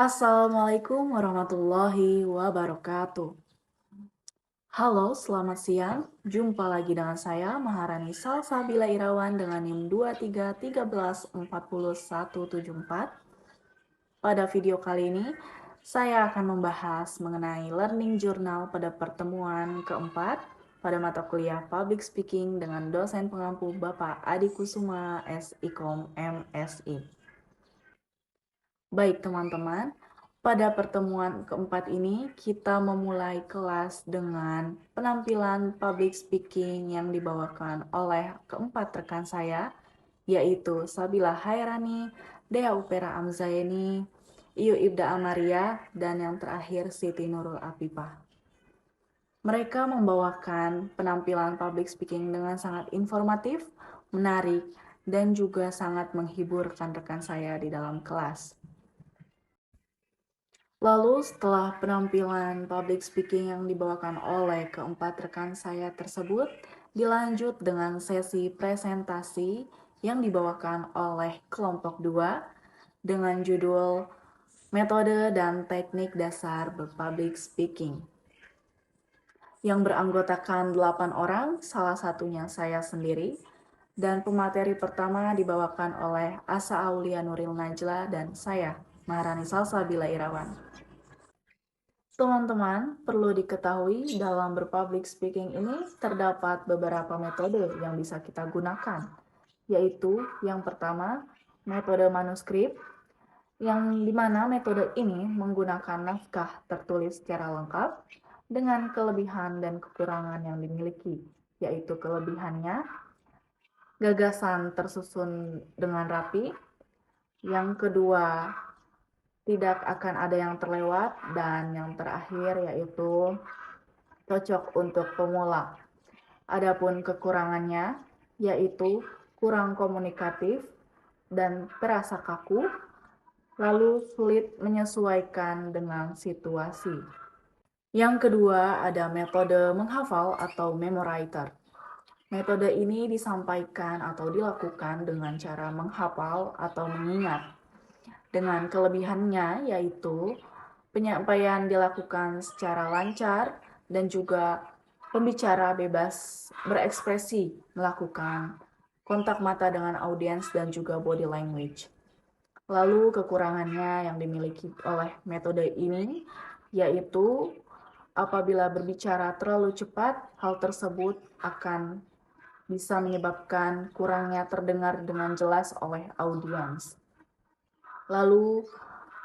Assalamualaikum warahmatullahi wabarakatuh. Halo, selamat siang. Jumpa lagi dengan saya, Maharani Salsabila Irawan dengan NIM 2313407174. Pada video kali ini, saya akan membahas mengenai learning journal pada pertemuan keempat pada mata kuliah Public Speaking dengan dosen pengampu Bapak Adi Kusuma S.Ikom MSI. Baik teman-teman, pada pertemuan keempat ini kita memulai kelas dengan penampilan public speaking yang dibawakan oleh keempat rekan saya, yaitu Sabila Hairani, Dea Upera Amzaeni, Iyu Ibda Amaria, dan yang terakhir Siti Nurul Afifah. Mereka membawakan penampilan public speaking dengan sangat informatif, menarik, dan juga sangat menghibur rekan-rekan saya di dalam kelas. Lalu setelah penampilan public speaking yang dibawakan oleh keempat rekan saya tersebut, dilanjut dengan sesi presentasi yang dibawakan oleh kelompok 2 dengan judul Metode dan Teknik Dasar Berpublic Speaking. Yang beranggotakan 8 orang, salah satunya saya sendiri, dan pemateri pertama dibawakan oleh Asa Aulia Nuril Najla dan saya, Maharani Salsabila Irawan. Teman-teman, perlu diketahui dalam berpublic speaking ini terdapat beberapa metode yang bisa kita gunakan, yaitu yang pertama, metode manuskrip, yang dimana metode ini menggunakan naskah tertulis secara lengkap dengan kelebihan dan kekurangan yang dimiliki, yaitu kelebihannya, gagasan tersusun dengan rapi, yang kedua, tidak akan ada yang terlewat, dan yang terakhir yaitu cocok untuk pemula. Adapun kekurangannya yaitu kurang komunikatif dan terasa kaku, lalu sulit menyesuaikan dengan situasi. Yang kedua ada metode menghafal atau memoriter. Metode ini disampaikan atau dilakukan dengan cara menghafal atau mengingat. Dengan kelebihannya yaitu penyampaian dilakukan secara lancar dan juga pembicara bebas berekspresi, melakukan kontak mata dengan audiens dan juga body language. Lalu kekurangannya yang dimiliki oleh metode ini yaitu apabila berbicara terlalu cepat, hal tersebut akan bisa menyebabkan kurangnya terdengar dengan jelas oleh audiens. Lalu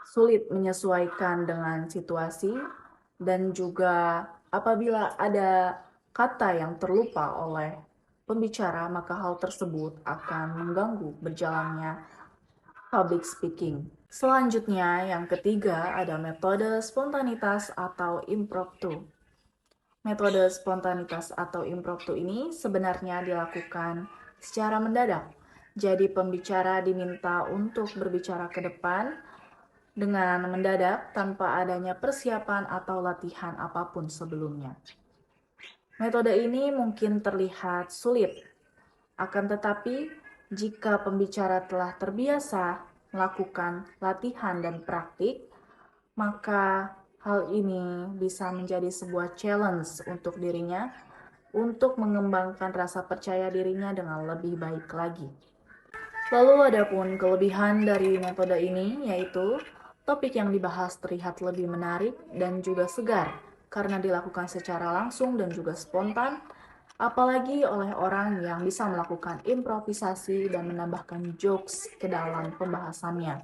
sulit menyesuaikan dengan situasi, dan juga apabila ada kata yang terlupa oleh pembicara, maka hal tersebut akan mengganggu berjalannya public speaking. Selanjutnya, yang ketiga ada metode spontanitas atau impromptu. Metode spontanitas atau impromptu ini sebenarnya dilakukan secara mendadak. Jadi pembicara diminta untuk berbicara ke depan dengan mendadak tanpa adanya persiapan atau latihan apapun sebelumnya. Metode ini mungkin terlihat sulit, akan tetapi jika pembicara telah terbiasa melakukan latihan dan praktik, maka hal ini bisa menjadi sebuah challenge untuk dirinya untuk mengembangkan rasa percaya dirinya dengan lebih baik lagi. Lalu adapun kelebihan dari metode ini yaitu topik yang dibahas terlihat lebih menarik dan juga segar karena dilakukan secara langsung dan juga spontan, apalagi oleh orang yang bisa melakukan improvisasi dan menambahkan jokes ke dalam pembahasannya.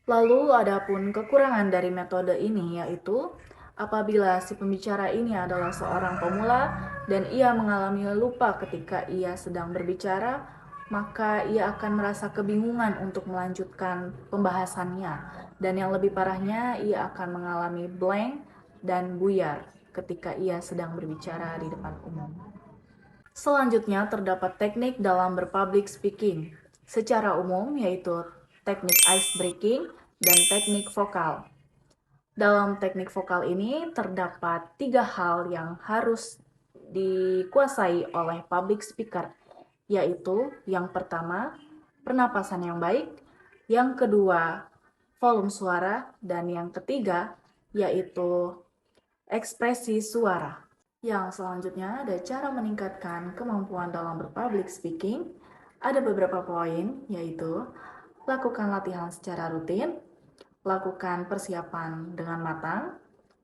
Lalu adapun kekurangan dari metode ini yaitu apabila si pembicara ini adalah seorang pemula dan ia mengalami lupa ketika ia sedang berbicara, maka ia akan merasa kebingungan untuk melanjutkan pembahasannya. Dan yang lebih parahnya, ia akan mengalami blank dan buyar ketika ia sedang berbicara di depan umum. Selanjutnya terdapat teknik dalam berpublic speaking. Secara umum yaitu teknik ice breaking dan teknik vokal. Dalam teknik vokal ini terdapat 3 hal yang harus dikuasai oleh public speaker, yaitu yang pertama, pernapasan yang baik, yang kedua, volume suara, dan yang ketiga yaitu ekspresi suara. Yang selanjutnya ada cara meningkatkan kemampuan dalam berpublic speaking. Ada beberapa poin, yaitu lakukan latihan secara rutin, lakukan persiapan dengan matang,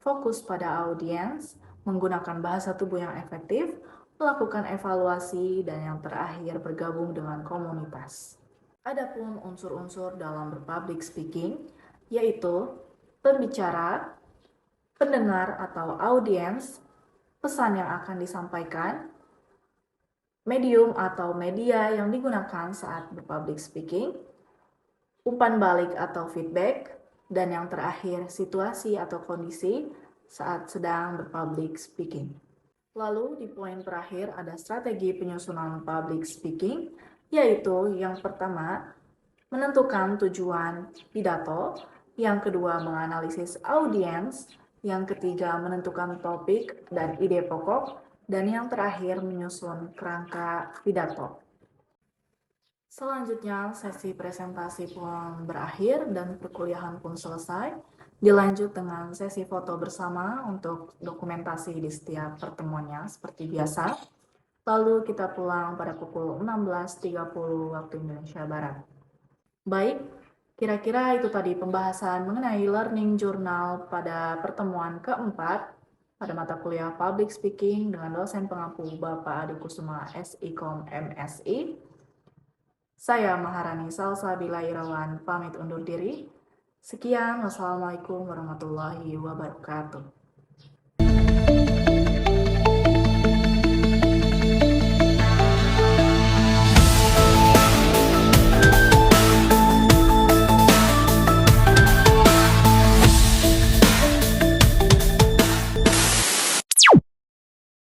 fokus pada audiens, menggunakan bahasa tubuh yang efektif, melakukan evaluasi, dan yang terakhir bergabung dengan komunitas. Adapun unsur-unsur dalam berpublic speaking, yaitu pembicara, pendengar atau audiens, pesan yang akan disampaikan, medium atau media yang digunakan saat berpublic speaking, umpan balik atau feedback, dan yang terakhir situasi atau kondisi saat sedang berpublic speaking. Lalu di poin terakhir ada strategi penyusunan public speaking, yaitu yang pertama menentukan tujuan pidato, yang kedua menganalisis audiens, yang ketiga menentukan topik dan ide pokok, dan yang terakhir menyusun kerangka pidato. Selanjutnya sesi presentasi pun berakhir dan perkuliahan pun selesai. Dilanjut dengan sesi foto bersama untuk dokumentasi di setiap pertemuannya seperti biasa. Lalu kita pulang pada pukul 16.30 waktu Indonesia Barat. Baik, kira-kira itu tadi pembahasan mengenai learning journal pada pertemuan keempat pada mata kuliah Public Speaking dengan dosen pengampu Bapak Adi Kusuma SIKOM MSI. Saya Maharani Salsabila Irawan pamit undur diri. Sekian, wassalamualaikum warahmatullahi wabarakatuh.